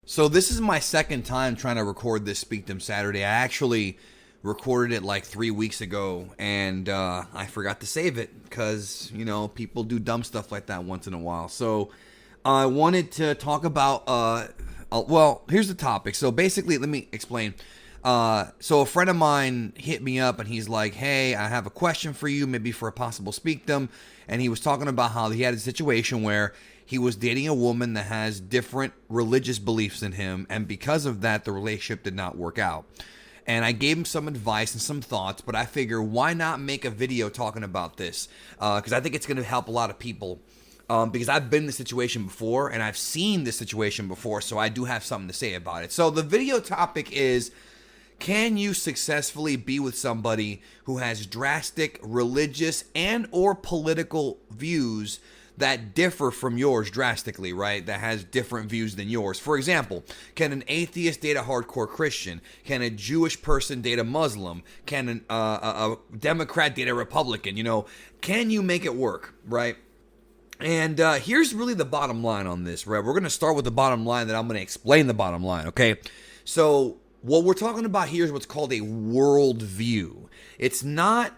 So this is my second time trying to record this Speakdom Saturday. I actually recorded it like 3 weeks ago, and I forgot to save it because, people do dumb stuff like that once in a while. So I wanted to talk about, well, here's the topic. So basically, let me explain. So a friend of mine hit me up and he's like, hey, I have a question for you, maybe for a possible Speakdom. And he was talking about how he had a situation where he was dating a woman that has different religious beliefs than him, and because of that, the relationship did not work out. And I gave him some advice and some thoughts, but I figure why not make a video talking about this? Because I think it's going to help a lot of people. Because I've been in this situation before, and I've seen this situation before, so I do have something to say about it. So the video topic is, can you successfully be with somebody who has drastic religious and or political views that differ from yours drastically, right? That has different views than yours. For example, can an atheist date a hardcore Christian? Can a Jewish person date a Muslim? Can a Democrat date a Republican? Can you make it work, right? And here's really the bottom line on this, right? We're going to start with the bottom line, then I'm going to explain the bottom line, okay? So what we're talking about here is what's called a worldview. It's not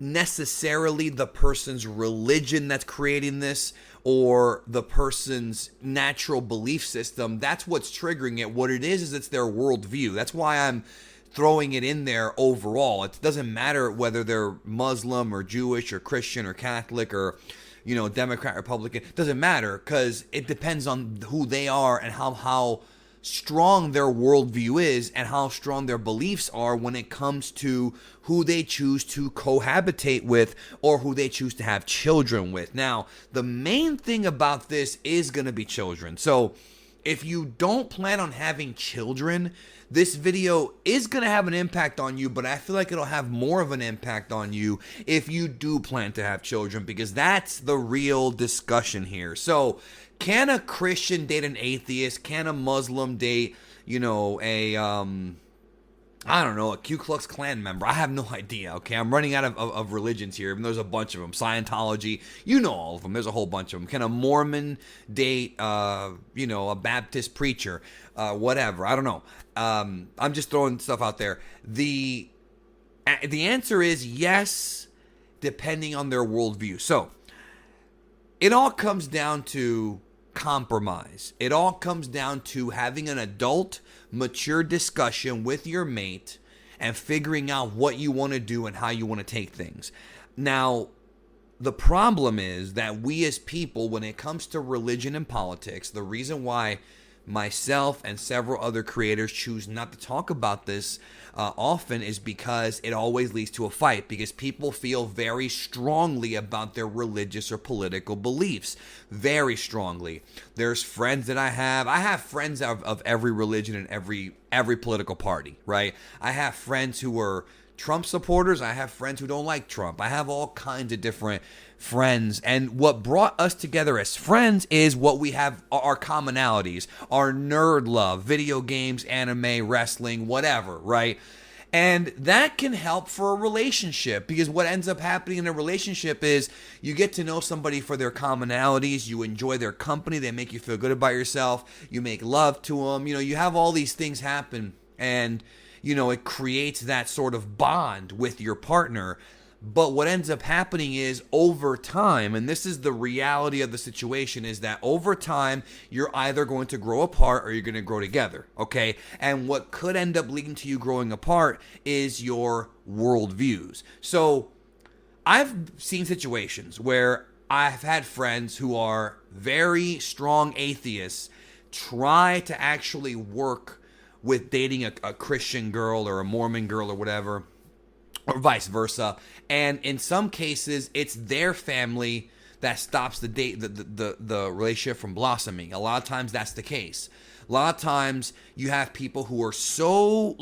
necessarily the person's religion that's creating this or the person's natural belief system. That's what's triggering it. What it is it's their worldview. That's why I'm throwing it in there overall. It doesn't matter whether they're Muslim or Jewish or Christian or Catholic or Democrat, Republican. It doesn't matter because it depends on who they are and how strong their worldview is and how strong their beliefs are when it comes to who they choose to cohabitate with or who they choose to have children with. Now, the main thing about this is going to be children. So if you don't plan on having children, this video is going to have an impact on you, but I feel like it'll have more of an impact on you if you do plan to have children, because that's the real discussion here. So can a Christian date an atheist? Can a Muslim date, a Ku Klux Klan member? I have no idea, okay? I'm running out of religions here, and there's a bunch of them. Scientology, all of them. There's a whole bunch of them. Can a Mormon date, a Baptist preacher? Whatever. I don't know. I'm just throwing stuff out there. The answer is yes, depending on their worldview. So it all comes down to compromise. It all comes down to having an adult, mature discussion with your mate and figuring out what you want to do and how you want to take things. Now, the problem is that we as people, when it comes to religion and politics, the reason why myself and several other creators choose not to talk about this often is because it always leads to a fight, because people feel very strongly about their religious or political beliefs. Very strongly. There's friends that I have friends of every religion and every political party, right? I have friends who are Trump supporters. I have friends who don't like Trump. I have all kinds of different friends. And what brought us together as friends is what we have, our commonalities, our nerd love, video games, anime, wrestling, whatever, right? And that can help for a relationship, because what ends up happening in a relationship is you get to know somebody for their commonalities. You enjoy their company. They make you feel good about yourself. You make love to them. You have all these things happen, and it creates that sort of bond with your partner. But what ends up happening is over time, and this is the reality of the situation, is that over time, you're either going to grow apart or you're going to grow together, okay? And what could end up leading to you growing apart is your worldviews. So I've seen situations where I've had friends who are very strong atheists try to actually work with dating a Christian girl or a Mormon girl or whatever, or vice versa. And in some cases, it's their family that stops the relationship from blossoming. A lot of times that's the case. A lot of times you have people who are so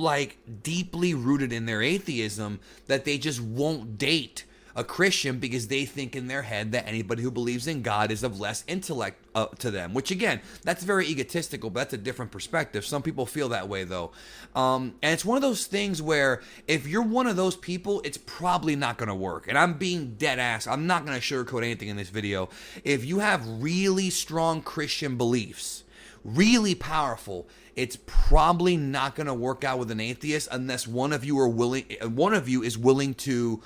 deeply rooted in their atheism that they just won't date a Christian because they think in their head that anybody who believes in God is of less intellect to them, which again, that's very egotistical, but that's a different perspective. Some people feel that way though. And it's one of those things where if you're one of those people, it's probably not going to work. And I'm being dead ass. I'm not going to sugarcoat anything in this video. If you have really strong Christian beliefs, really powerful. It's probably not going to work out with an atheist unless one of you is willing to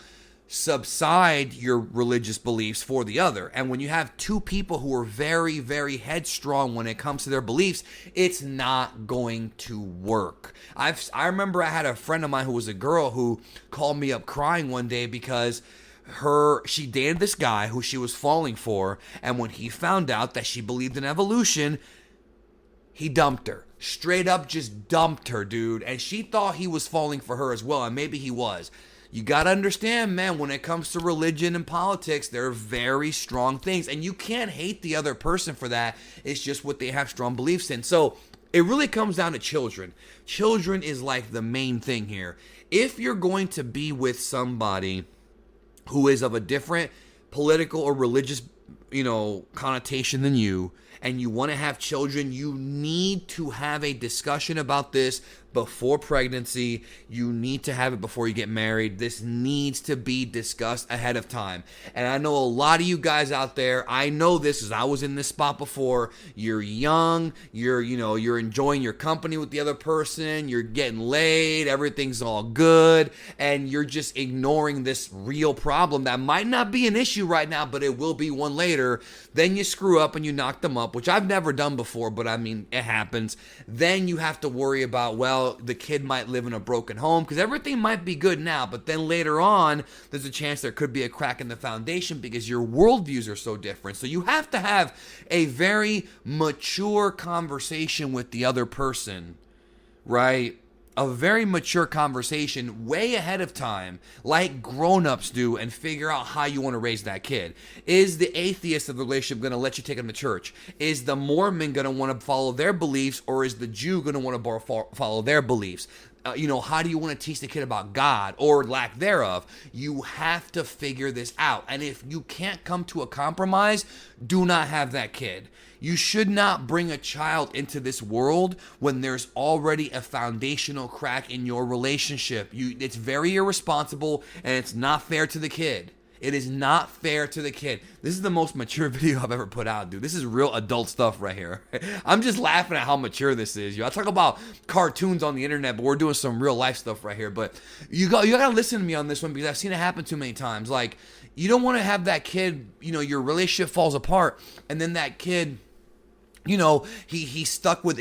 subside your religious beliefs for the other. And when you have two people who are very, very headstrong when it comes to their beliefs, it's not going to work. I remember I had a friend of mine who was a girl who called me up crying one day because she dated this guy who she was falling for, and when he found out that she believed in evolution, he dumped her. Straight up just dumped her, dude. And she thought he was falling for her as well, and maybe he was. You got to understand, man, when it comes to religion and politics, they're very strong things. And you can't hate the other person for that. It's just what they have strong beliefs in. So it really comes down to children. Children is like the main thing here. If you're going to be with somebody who is of a different political or religious, connotation than you, and you want to have children, you need to have a discussion about this before pregnancy. You need to have it before you get married. This needs to be discussed ahead of time. And I know a lot of you guys out there, I know this because I was in this spot before. You're young, you're enjoying your company with the other person, you're getting laid, everything's all good, and you're just ignoring this real problem that might not be an issue right now, but it will be one later. Then you screw up and you knock them up, which I've never done before, but I mean, it happens. Then you have to worry about, well, the kid might live in a broken home because everything might be good now, but then later on, there's a chance there could be a crack in the foundation because your worldviews are so different. So you have to have a very mature conversation with the other person, right? A very mature conversation way ahead of time, like grown-ups do, and figure out how you want to raise that kid. Is the atheist of the relationship going to let you take him to church? Is the Mormon going to want to follow their beliefs, or is the Jew going to want to follow their beliefs? How do you want to teach the kid about God or lack thereof? You have to figure this out. And if you can't come to a compromise, do not have that kid. You should not bring a child into this world when there's already a foundational crack in your relationship. It's very irresponsible, and it's not fair to the kid. It is not fair to the kid. This is the most mature video I've ever put out, dude. This is real adult stuff right here. I'm just laughing at how mature this is. I talk about cartoons on the internet, but we're doing some real life stuff right here. But you got to listen to me on this one because I've seen it happen too many times. Like, you don't want to have that kid, your relationship falls apart, and then that kid, he's stuck with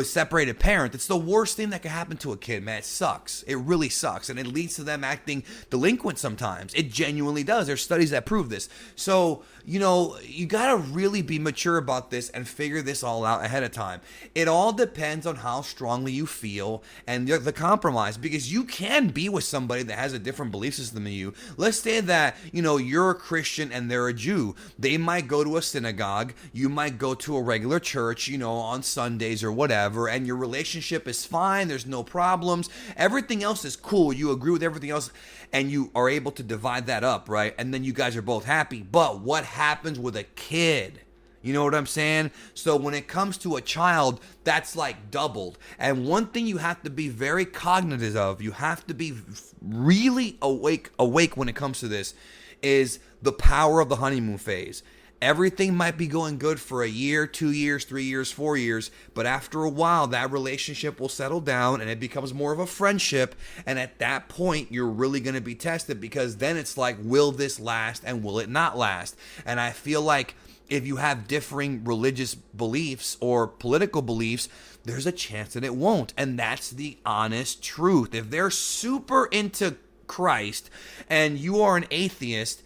separated parents. It's the worst thing that can happen to a kid, man. It sucks. It really sucks. And it leads to them acting delinquent sometimes. It genuinely does. There's studies that prove this. So, you got to really be mature about this and figure this all out ahead of time. It all depends on how strongly you feel and the compromise, because you can be with somebody that has a different belief system than you. Let's say that, you're a Christian and they're a Jew. They might go to a synagogue. You might go to a regular church, on Sundays or whatever, and your relationship is fine. There's no problems. Everything else is cool. You agree with everything else, and you are able to divide that up, right? And then you guys are both happy. But what happens with a kid? You know what I'm saying? So when it comes to a child, that's like doubled. And one thing you have to be very cognizant of, you have to be really awake when it comes to this, is the power of the honeymoon phase. Everything might be going good for a year, 2 years, 3 years, 4 years, but after a while, that relationship will settle down and it becomes more of a friendship. And at that point, you're really going to be tested, because then it's like, will this last and will it not last? And I feel like if you have differing religious beliefs or political beliefs, there's a chance that it won't. And that's the honest truth. If they're super into Christ and you are an atheist,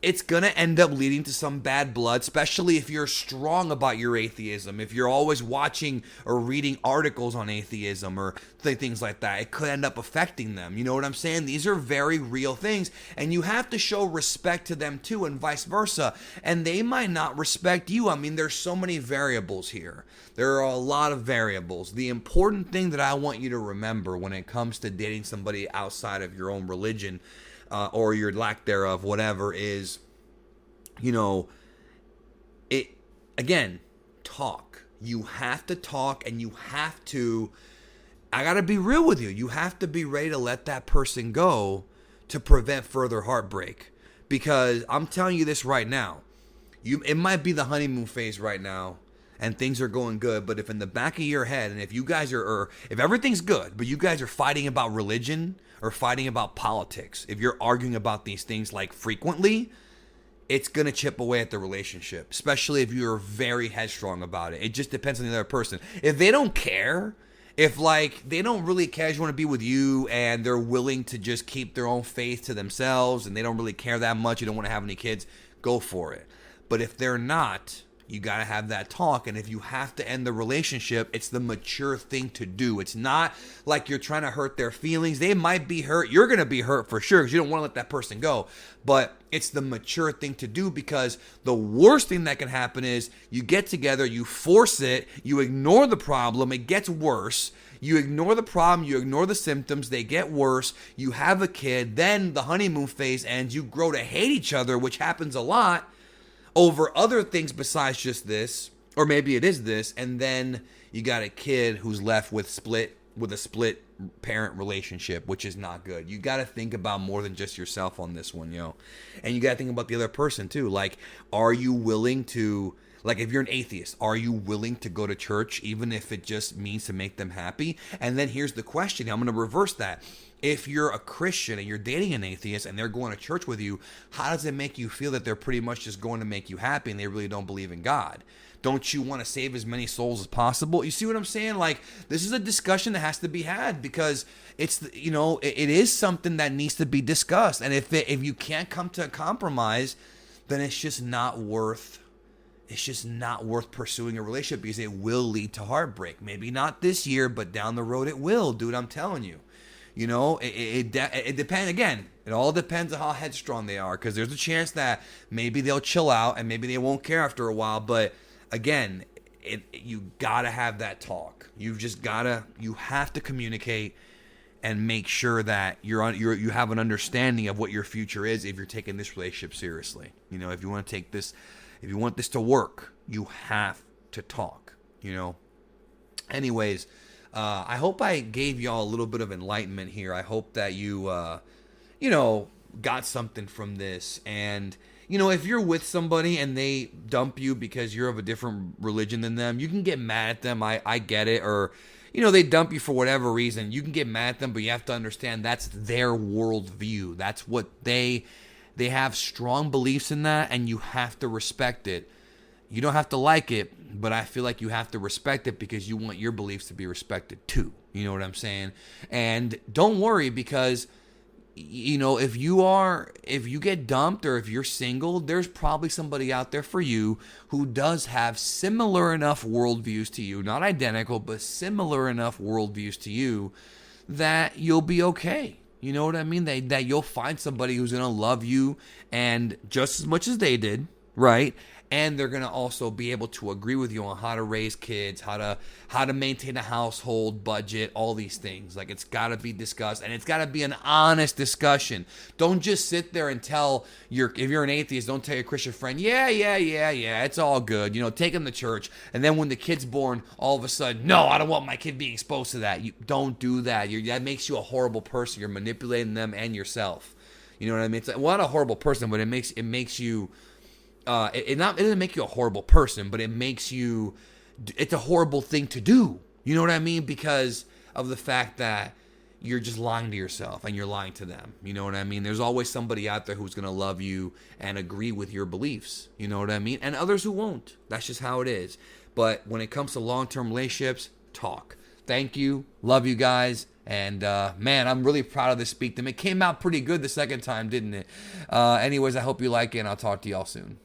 it's going to end up leading to some bad blood, especially if you're strong about your atheism. If you're always watching or reading articles on atheism or things like that, it could end up affecting them. You know what I'm saying? These are very real things, and you have to show respect to them too, and vice versa. And they might not respect you. I mean, there's so many variables here. There are a lot of variables. The important thing that I want you to remember when it comes to dating somebody outside of your own religion, or your lack thereof, whatever, is, talk. You have to talk, and you have to, I got to be real with you. You have to be ready to let that person go to prevent further heartbreak. Because I'm telling you this right now, it might be the honeymoon phase right now, and things are going good, but if in the back of your head, and if you guys are, or if everything's good, but you guys are fighting about religion or fighting about politics, if you're arguing about these things like frequently, it's going to chip away at the relationship, especially if you're very headstrong about it. It just depends on the other person. If they don't care, if like they don't really casually want to be with you and they're willing to just keep their own faith to themselves and they don't really care that much, you don't want to have any kids, go for it. But if they're not, you got to have that talk. And if you have to end the relationship, it's the mature thing to do. It's not like you're trying to hurt their feelings. They might be hurt. You're going to be hurt for sure because you don't want to let that person go. But it's the mature thing to do, because the worst thing that can happen is you get together, you force it, you ignore the problem, it gets worse. You ignore the problem, you ignore the symptoms, they get worse, you have a kid, then the honeymoon phase ends, you grow to hate each other, which happens a lot, over other things besides just this, or maybe it is this, and then you got a kid who's left with a split parent relationship, which is not good. You got to think about more than just yourself on this one, yo. And you got to think about the other person too. Like, are you willing to, like, if you're an atheist, are you willing to go to church even if it just means to make them happy? And then here's the question. I'm going to reverse that. If you're a Christian and you're dating an atheist and they're going to church with you, how does it make you feel that they're pretty much just going to make you happy and they really don't believe in God? Don't you want to save as many souls as possible? You see what I'm saying? Like, this is a discussion that has to be had, because it's, you know, it is something that needs to be discussed. And if you can't come to a compromise, then it's just not worth pursuing a relationship, because it will lead to heartbreak. Maybe not this year, but down the road it will, dude. I'm telling you. You know, it depends. Again, it all depends on how headstrong they are, because there's a chance that maybe they'll chill out and maybe they won't care after a while. But again, you gotta have that talk. You have to communicate and make sure that you have an understanding of what your future is if you're taking this relationship seriously. You know, if you want this to work, you have to talk. You know. Anyways. I hope I gave y'all a little bit of enlightenment here. I hope that you got something from this. And, you know, if you're with somebody and they dump you because you're of a different religion than them, you can get mad at them. I get it. Or, you know, they dump you for whatever reason. You can get mad at them, but you have to understand that's their worldview. That's what they have strong beliefs in that, and you have to respect it. You don't have to like it, but I feel like you have to respect it because you want your beliefs to be respected too. You know what I'm saying? And don't worry, because, you know, if you get dumped or if you're single, there's probably somebody out there for you who does have similar enough worldviews to you, not identical, but similar enough worldviews to you that you'll be okay. You know what I mean? That you'll find somebody who's going to love you and just as much as they did, right? And they're going to also be able to agree with you on how to raise kids, how to maintain a household budget, all these things. Like, it's got to be discussed, and it's got to be an honest discussion. Don't just sit there and if you're an atheist, don't tell your Christian friend, yeah, it's all good. You know, take them to church. And then when the kid's born, all of a sudden, no, I don't want my kid being exposed to that. You don't do that. That makes you a horrible person. You're manipulating them and yourself. You know what I mean? It's like, well, not a horrible person, but it makes you... It doesn't make you a horrible person, but it's a horrible thing to do. You know what I mean? Because of the fact that you're just lying to yourself and you're lying to them. You know what I mean? There's always somebody out there who's going to love you and agree with your beliefs. You know what I mean? And others who won't. That's just how it is. But when it comes to long-term relationships, talk. Thank you. Love you guys. And, man, I'm really proud of this Speak Them. It came out pretty good the second time, didn't it? Anyways, I hope you like it, and I'll talk to y'all soon.